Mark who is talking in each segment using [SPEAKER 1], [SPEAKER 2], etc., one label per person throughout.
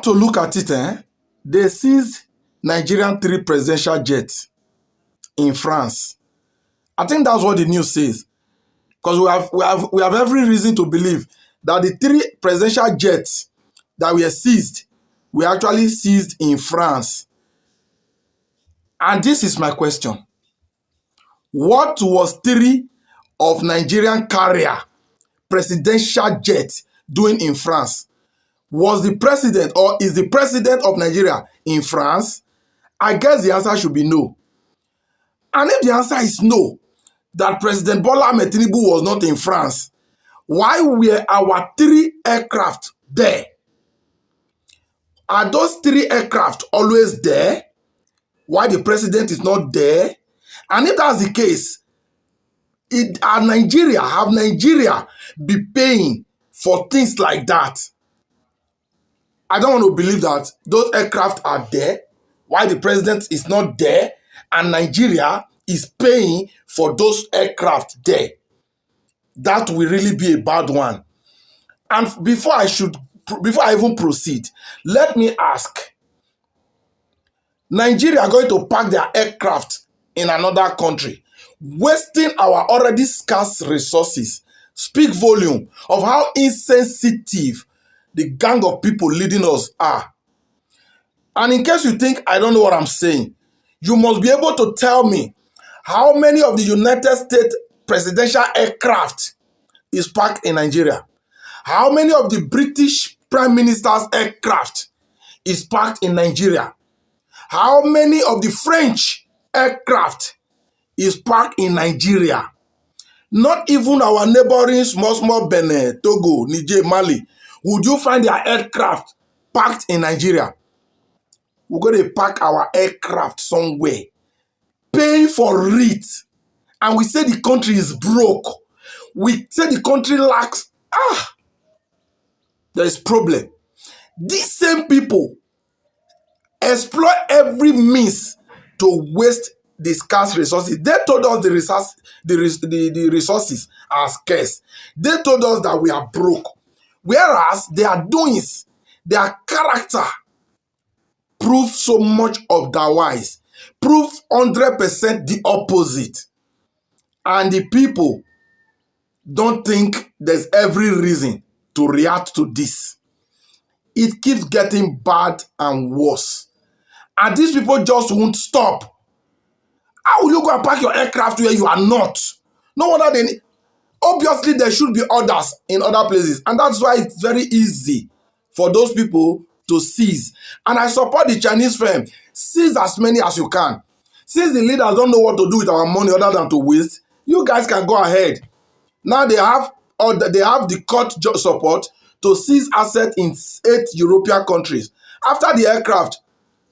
[SPEAKER 1] to look at it, they seized Nigerian 3 presidential jets in France. I think that's what the news says. Because we have every reason to believe that the 3 presidential jets that were seized were actually seized in France. And this is my question. What was 3 of Nigerian carrier presidential jets doing in France? Was the president or is the president of Nigeria in France? I guess the answer should be no. And if the answer is no, that President Bola Ahmed Tinubu was not in France, why were our 3 aircraft there? Are those 3 aircraft always there? Why the president is not there? And if that's the case, have Nigeria be paying for things like that? I don't want to believe that those aircraft are there, why the president is not there, and Nigeria is paying for those aircraft there. That will really be a bad one. And before I even proceed, let me ask, Nigeria are going to park their aircraft in another country, wasting our already scarce resources, speak volume of how insensitive the gang of people leading us are. And in case you think I don't know what I'm saying, you must be able to tell me how many of the United States presidential aircraft is parked in Nigeria. How many of the British Prime Minister's aircraft is parked in Nigeria? How many of the French aircraft is parked in Nigeria? Not even our neighboring small Benin, Togo, Niger, Mali. Would you find their aircraft parked in Nigeria? We're going to park our aircraft somewhere, paying for it. And we say the country is broke. We say the country lacks. There is problem. These same people exploit every means to waste the scarce resources. They told us the resources are scarce. They told us that we are broke. Whereas their doings, their character, prove so much otherwise. Prove 100% the opposite. And the people don't think there's every reason to react to this. It keeps getting bad and worse. And these people just won't stop. How will you go and park your aircraft where you are not? No wonder they... Obviously, there should be others in other places. And that's why it's very easy for those people to seize. And I support the Chinese firm. Seize as many as you can. Since the leaders don't know what to do with our money other than to waste, you guys can go ahead. Now they have the court support to seize assets in 8 European countries. After the aircraft,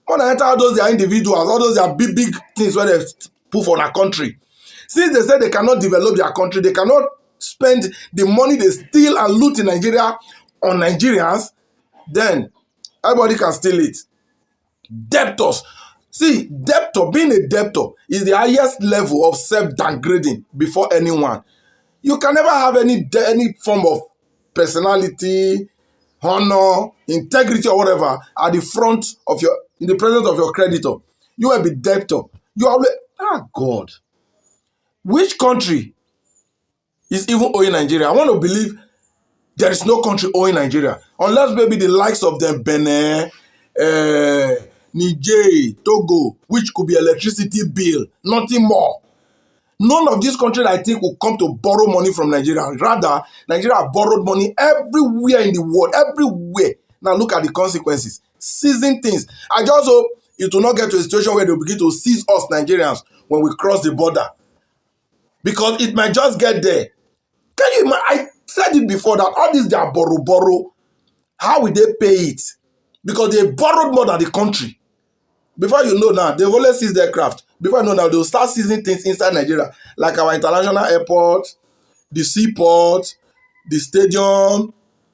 [SPEAKER 1] when I enter all those they are individuals, all those they are big things where they put for our country. Since they say they cannot develop their country, they cannot spend the money they steal and loot in Nigeria on Nigerians, then everybody can steal it. Debtors. See, being a debtor is the highest level of self-downgrading before anyone. You can never have any form of personality, honor, integrity, or whatever in the presence of your creditor. You will be debtor. You always, God. Which country is even owing Nigeria? I want to believe there is no country owing Nigeria. Unless maybe the likes of them, Benin, Niger, Togo, which could be electricity bill, nothing more. None of these countries, I think, will come to borrow money from Nigeria. Rather, Nigeria borrowed money everywhere in the world, everywhere. Now look at the consequences. Seizing things. I just hope it will not get to a situation where they will begin to seize us Nigerians when we cross the border. Because it might just get there. Can you imagine? I said it before that all this they are borrow. How will they pay it? Because they borrowed more than the country. Before you know now, they've always seized their craft. Before you know now, they'll start seizing things inside Nigeria. Like our international airport, the seaport, the stadium.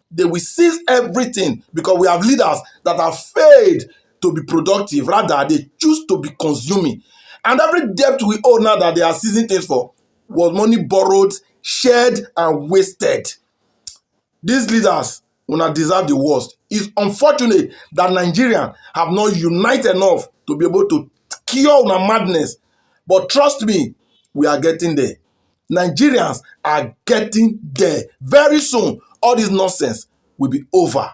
[SPEAKER 1] They will seize everything because we have leaders that have failed to be productive. Rather, they choose to be consuming. And every debt we owe now that they are seizing things for was money borrowed, shared, and wasted. These leaders, Una deserve the worst. It's unfortunate that Nigerians have not united enough to be able to cure una madness. But trust me, we are getting there. Nigerians are getting there. Very soon, all this nonsense will be over.